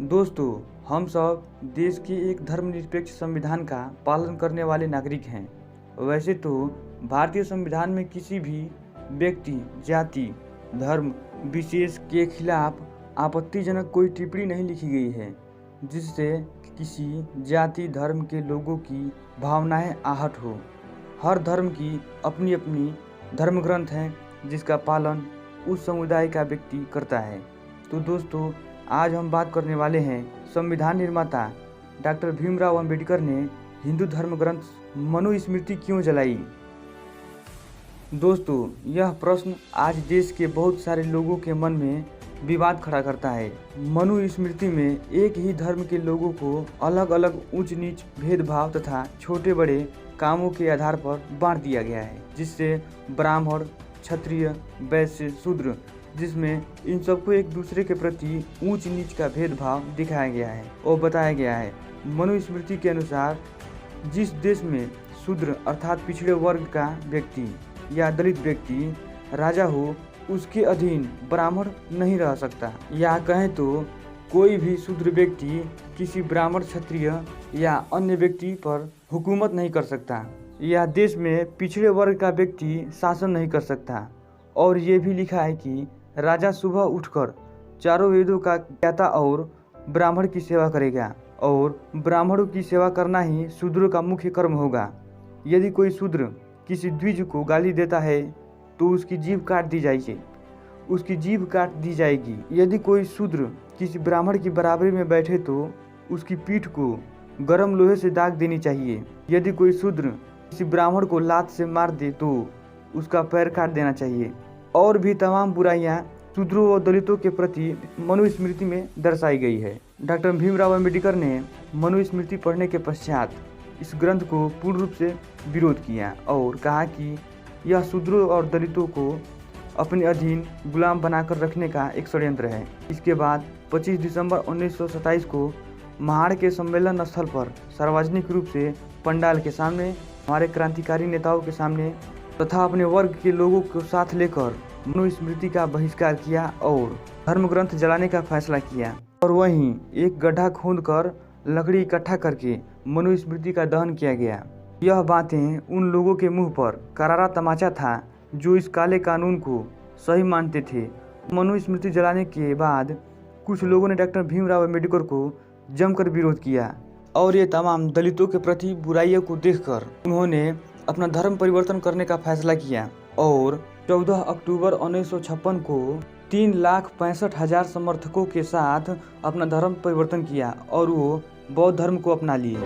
दोस्तों, हम सब देश के एक धर्मनिरपेक्ष संविधान का पालन करने वाले नागरिक हैं। वैसे तो भारतीय संविधान में किसी भी व्यक्ति, जाति, धर्म विशेष के खिलाफ आपत्तिजनक कोई टिप्पणी नहीं लिखी गई है, जिससे किसी जाति धर्म के लोगों की भावनाएं आहत हो। हर धर्म की अपनी अपनी धर्म ग्रंथ हैं, जिसका पालन उस समुदाय का व्यक्ति करता है। तो दोस्तों, आज हम बात करने वाले हैं संविधान निर्माता डॉक्टर भीमराव अंबेडकर ने हिंदू धर्म ग्रंथ मनुस्मृति क्यों जलाई। दोस्तों, यह प्रश्न आज देश के बहुत सारे लोगों के मन में विवाद खड़ा करता है। मनुस्मृति में एक ही धर्म के लोगों को अलग अलग ऊंच नीच, भेदभाव तथा छोटे बड़े कामों के आधार पर बांट दिया गया है, जिससे ब्राह्मण, क्षत्रिय, वैश्य, शूद्र, जिसमें इन सबको एक दूसरे के प्रति ऊंच नीच का भेदभाव दिखाया गया है और बताया गया है। मनुस्मृति के अनुसार जिस देश में शूद्र अर्थात पिछड़े वर्ग का व्यक्ति या दलित व्यक्ति राजा हो, उसके अधीन ब्राह्मण नहीं रह सकता, या कहें तो कोई भी शूद्र व्यक्ति किसी ब्राह्मण, क्षत्रिय या अन्य व्यक्ति पर हुकूमत नहीं कर सकता, या देश में पिछड़े वर्ग का व्यक्ति शासन नहीं कर सकता। और ये भी लिखा है कि राजा सुबह उठकर चारों वेदों का ज्ञाता और ब्राह्मण की सेवा करेगा, और ब्राह्मणों की सेवा करना ही शूद्रों का मुख्य कर्म होगा। यदि कोई शूद्र किसी द्विज को गाली देता है तो उसकी जीभ काट दी जाएगी। यदि कोई शूद्र किसी ब्राह्मण की बराबरी में बैठे तो उसकी पीठ को गर्म लोहे से दाग देनी चाहिए। यदि कोई शूद्र किसी ब्राह्मण को लात से मार दे तो उसका पैर काट देना चाहिए। और भी तमाम बुराइयां शूद्रों और दलितों के प्रति मनुस्मृति में दर्शाई गई है। डॉक्टर भीमराव अंबेडकर ने मनुस्मृति पढ़ने के पश्चात इस ग्रंथ को पूर्ण रूप से विरोध किया और कहा कि यह शूद्रों और दलितों को अपने अधीन गुलाम बनाकर रखने का एक षड्यंत्र है। इसके बाद 25 दिसंबर 1927 को महाड़ के सम्मेलन स्थल पर सार्वजनिक रूप से पंडाल के सामने हमारे क्रांतिकारी नेताओं के सामने तथा अपने वर्ग के लोगों को साथ लेकर मनुस्मृति का बहिष्कार किया और धर्म ग्रंथ जलाने का फैसला किया। और वहीं एक गड्ढा खोदकर लकड़ी इकट्ठा करके मनुस्मृति का दहन किया गया। यह बातें उन लोगों के मुंह पर करारा तमाचा था जो इस काले कानून को सही मानते थे। मनुस्मृति जलाने के बाद कुछ लोगों ने डॉक्टर भीमराव अंबेडकर को जमकर विरोध किया और ये तमाम दलितों के प्रति बुराइयों को देखकर उन्होंने अपना धर्म परिवर्तन करने का फैसला किया और 14 अक्टूबर 1956 को 3,65,000 समर्थकों के साथ अपना धर्म परिवर्तन किया और वो बौद्ध धर्म को अपना लिए।